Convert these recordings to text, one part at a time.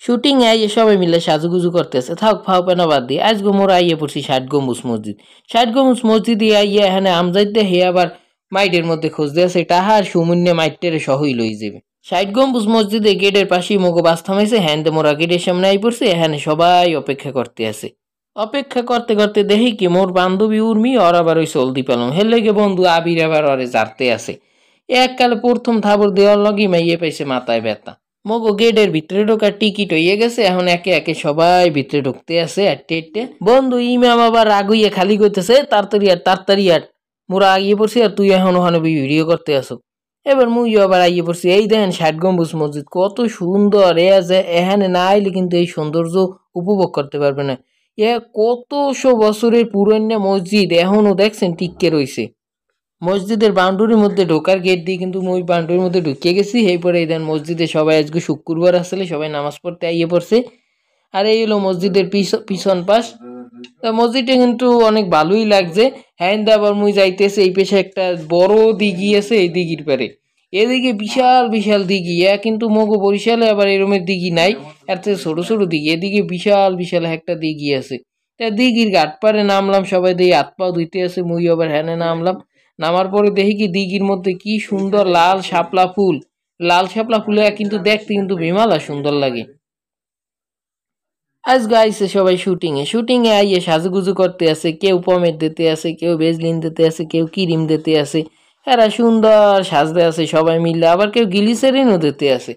Shooting এ আইয়ে সবাই মিলে সাজুগুজু করতেছে, থাক ফাও পেনা বাদ দিয়ে আজকে মোরা আইয়ে পড়ছি ৬০ গম্বুজ মসজিদ। ৬০ গম্বুজ মসজিদে আইয়ে এখানে আমজাইতে হে আবার মাইটের মধ্যে খুঁজতে আছে টাহার শূন্য মাইটের সহই লই যাবে। ৬০ গম্বুজ মসজিদে গেটের পাশেই মগো বাস থামাইছে, হ্যান্ডে মোরা গেটের সামনে আই পড়ছে, এখানে সবাই অপেক্ষা করতে আছে। অপেক্ষা করতে করতে দেখি কি মোর বান্ধবী উর্মি ওর আবার ওই চলতি পেলাম হেলে গে বন্ধু আবির আবার ওরে জারতে আছে। এককালে প্রথম থাবর দেওয়ার লগি মাইয়ে পাইছে মাথায় ব্যথা। মগো গেটের ভিতরে ঢোকার টিকিট হইয়ে গেছে, এখন একে একে সবাই ভিতরে ঢুকতে আছে আটটে আটটে। বন্ধু ইমাম আবার রাগ হইয়া খালি কইতেছে তাড়াতাড়ি আট মোরা আগিয়ে পড়ছি আর তুই এখন ওখানে ভিডিও করতে আসো। এবার মুই আবার আইয়ে পড়ছি, এই দেখেন ৬০ গম্বুজ মসজিদ কত সুন্দর, এ যে এখানে না আইলে কিন্তু এই সৌন্দর্য উপভোগ করতে পারবে না। এ কতশো বছরের পুরনো মসজিদ এখনো দেখছেন টিকে রইছে। মসজিদের বাউন্ডারির মধ্যে ঢোকার গেট দিয়ে কিন্তু ওই বাউন্ডারির মধ্যে ঢুকে গেছি। এই পরে এই দেন মসজিদে সবাই আজকে শুক্রবার আসলে সবাই নামাজ পড়তে আইয়ে পড়ছে। আর এই হলো মসজিদের পিছন পাশ। তা মসজিদটা কিন্তু অনেক ভালোই লাগছে। হ্যাঁ আবার মুই যাইতেছে এই পেশে একটা বড় দিঘি আছে, এই দিঘির পারে এদিকে বিশাল বিশাল দিঘি। কিন্তু মগো বরিশালে আবার এরমের দিঘি নাই, এর থেকে ছোট ছোট দিঘি, এদিকে বিশাল বিশাল একটা দিঘি আছে। তা দিঘির ঘাট পারে নামলাম, সবাই দিয়ে হাত পা ধুইতে আছে, মুই আবার হ্যানে নামলাম। নামার পরে দেখি কি দিঘির মধ্যে কি সুন্দর লাল শাপলা ফুল, লাল শাপলা ফুলে কিন্তু দেখতে কিন্তু বিমালা সুন্দর লাগে। আজ গাইছে সবাই শুটিং এ আইয়ে সাজুগুজু করতে আছে, কেউ পমেট দিতে আছে, কেউ বেজলিন দিতে আছে, কেউ ক্রিম দিতে আছে। এরা সুন্দর সাজতে আছে সবাই মিলে, আবার কেউ গ্লিসারিনও দিতে আছে।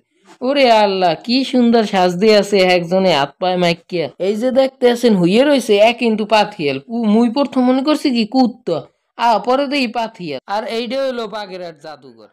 ওরে আল্লাহ কি সুন্দর সাজতে আছে একজনে হাত পায়ে মাইকিয়া। এই যে দেখতে আছেন হুইয়ে রয়েছে এক কিন্তু পাথিয়াল, মুই প্রথম মনে করছি কি কুত্তা, পরে দেখি পাথিয়াল। আর এইটা হলো বাগেরহাট জাদুঘর।